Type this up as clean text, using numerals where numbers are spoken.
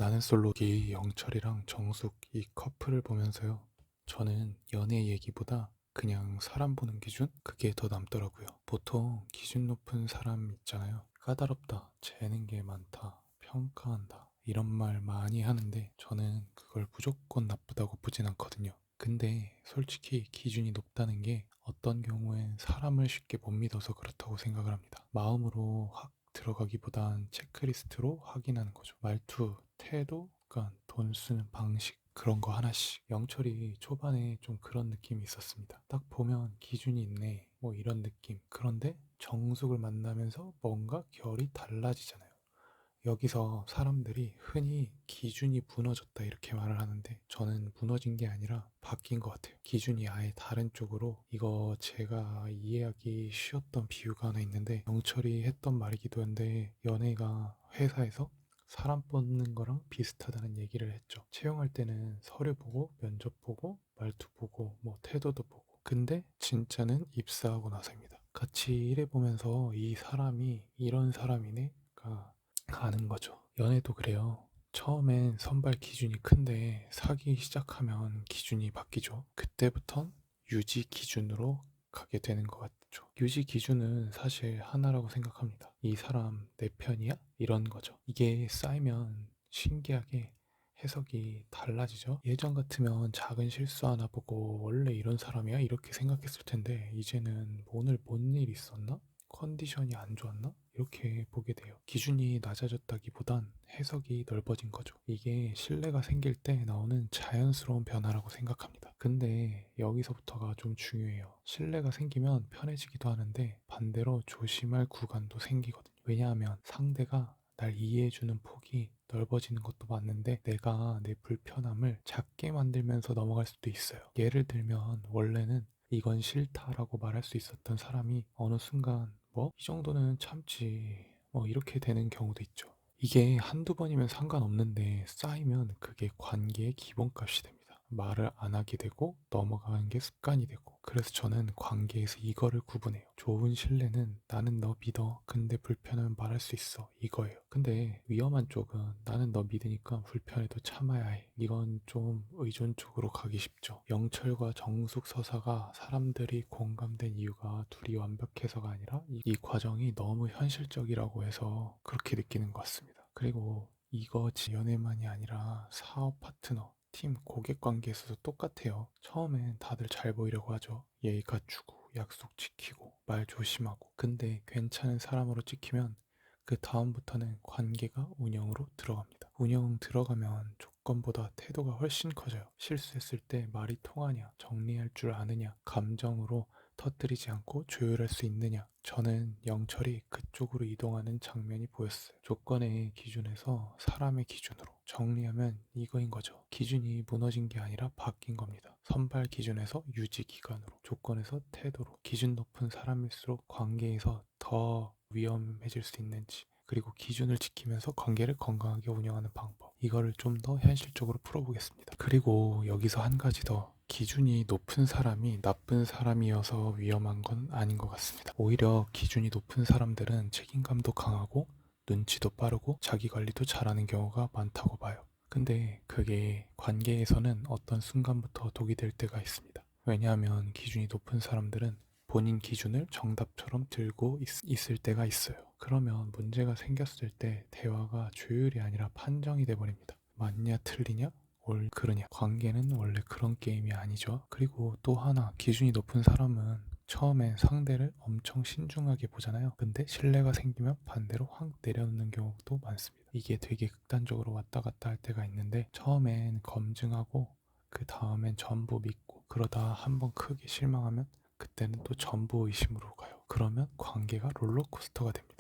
나는 솔로기 영철이랑 정숙 이 커플을 보면서요. 저는 연애 얘기보다 그냥 사람 보는 기준? 그게 더 남더라고요. 보통 기준 높은 사람 있잖아요. 까다롭다, 재는 게 많다, 평가한다 이런 말 많이 하는데 저는 그걸 무조건 나쁘다고 보진 않거든요. 근데 솔직히 기준이 높다는 게 어떤 경우엔 사람을 쉽게 못 믿어서 그렇다고 생각을 합니다. 마음으로 확 들어가기보단 체크리스트로 확인하는 거죠. 말투, 태도, 그러니까 돈 쓰는 방식 그런 거 하나씩. 영철이 초반에 좀 그런 느낌이 있었습니다. 딱 보면 기준이 있네 뭐 이런 느낌. 그런데 정숙을 만나면서 뭔가 결이 달라지잖아요. 여기서 사람들이 흔히 기준이 무너졌다 이렇게 말을 하는데 저는 무너진 게 아니라 바뀐 것 같아요. 기준이 아예 다른 쪽으로. 이거 제가 이해하기 쉬웠던 비유가 하나 있는데 영철이 했던 말이기도 한데, 연애가 회사에서 사람 뽑는 거랑 비슷하다는 얘기를 했죠. 채용할 때는 서류 보고 면접 보고 말투 보고 뭐 태도도 보고, 근데 진짜는 입사하고 나서입니다. 같이 일해보면서 이 사람이 이런 사람이네 가 가는 거죠. 연애도 그래요. 처음엔 선발 기준이 큰데 사귀기 시작하면 기준이 바뀌죠. 그때부턴 유지 기준으로 가게 되는 것 같죠. 유지 기준은 사실 하나라고 생각합니다. 이 사람 내 편이야? 이런 거죠. 이게 쌓이면 신기하게 해석이 달라지죠. 예전 같으면 작은 실수 하나 보고 원래 이런 사람이야? 이렇게 생각했을 텐데 이제는 오늘 뭔 일 있었나? 컨디션이 안 좋았나? 이렇게 보게 돼요. 기준이 낮아졌다기보단 해석이 넓어진 거죠. 이게 신뢰가 생길 때 나오는 자연스러운 변화라고 생각합니다. 근데 여기서부터가 좀 중요해요. 신뢰가 생기면 편해지기도 하는데 반대로 조심할 구간도 생기거든요. 왜냐하면 상대가 날 이해해주는 폭이 넓어지는 것도 맞는데 내가 내 불편함을 작게 만들면서 넘어갈 수도 있어요. 예를 들면 원래는 이건 싫다라고 말할 수 있었던 사람이 어느 순간 뭐 이 정도는 참지 뭐 이렇게 되는 경우도 있죠. 이게 한두 번이면 상관없는데 쌓이면 그게 관계의 기본값이 됩니다. 말을 안 하게 되고 넘어가는 게 습관이 되고. 그래서 저는 관계에서 이거를 구분해요. 좋은 신뢰는 나는 너 믿어 근데 불편하면 말할 수 있어 이거예요. 근데 위험한 쪽은 나는 너 믿으니까 불편해도 참아야 해. 이건 좀 의존 쪽으로 가기 쉽죠. 영철과 정숙 서사가 사람들이 공감된 이유가 둘이 완벽해서가 아니라 이 과정이 너무 현실적이라고 해서 그렇게 느끼는 것 같습니다. 그리고 이거 연애만이 아니라 사업 파트너, 팀, 고객 관계에서도 똑같아요. 처음엔 다들 잘 보이려고 하죠. 예의 갖추고 약속 지키고 말 조심하고. 근데 괜찮은 사람으로 찍히면 그 다음부터는 관계가 운영으로 들어갑니다. 운영 들어가면 조건보다 태도가 훨씬 커져요. 실수했을 때 말이 통하냐, 정리할 줄 아느냐, 감정으로 터뜨리지 않고 조율할 수 있느냐. 저는 영철이 그쪽으로 이동하는 장면이 보였어요. 조건의 기준에서 사람의 기준으로 정리하면 이거인 거죠. 기준이 무너진 게 아니라 바뀐 겁니다. 선발 기준에서 유지 기간으로, 조건에서 태도로. 기준 높은 사람일수록 관계에서 더 위험해질 수 있는지, 그리고 기준을 지키면서 관계를 건강하게 운영하는 방법, 이거를 좀 더 현실적으로 풀어보겠습니다. 그리고 여기서 한 가지 더, 기준이 높은 사람이 나쁜 사람이어서 위험한 건 아닌 것 같습니다. 오히려 기준이 높은 사람들은 책임감도 강하고 눈치도 빠르고 자기 관리도 잘하는 경우가 많다고 봐요. 근데 그게 관계에서는 어떤 순간부터 독이 될 때가 있습니다. 왜냐하면 기준이 높은 사람들은 본인 기준을 정답처럼 들고 있을 때가 있어요. 그러면 문제가 생겼을 때 대화가 조율이 아니라 판정이 돼버립니다. 맞냐 틀리냐? 옳 그러냐. 관계는 원래 그런 게임이 아니죠. 그리고 또 하나, 기준이 높은 사람은 처음엔 상대를 엄청 신중하게 보잖아요. 근데 신뢰가 생기면 반대로 확 내려놓는 경우도 많습니다. 이게 되게 극단적으로 왔다 갔다 할 때가 있는데, 처음엔 검증하고 그 다음엔 전부 믿고, 그러다 한번 크게 실망하면 그때는 또 전부 의심으로 가요. 그러면 관계가 롤러코스터가 됩니다.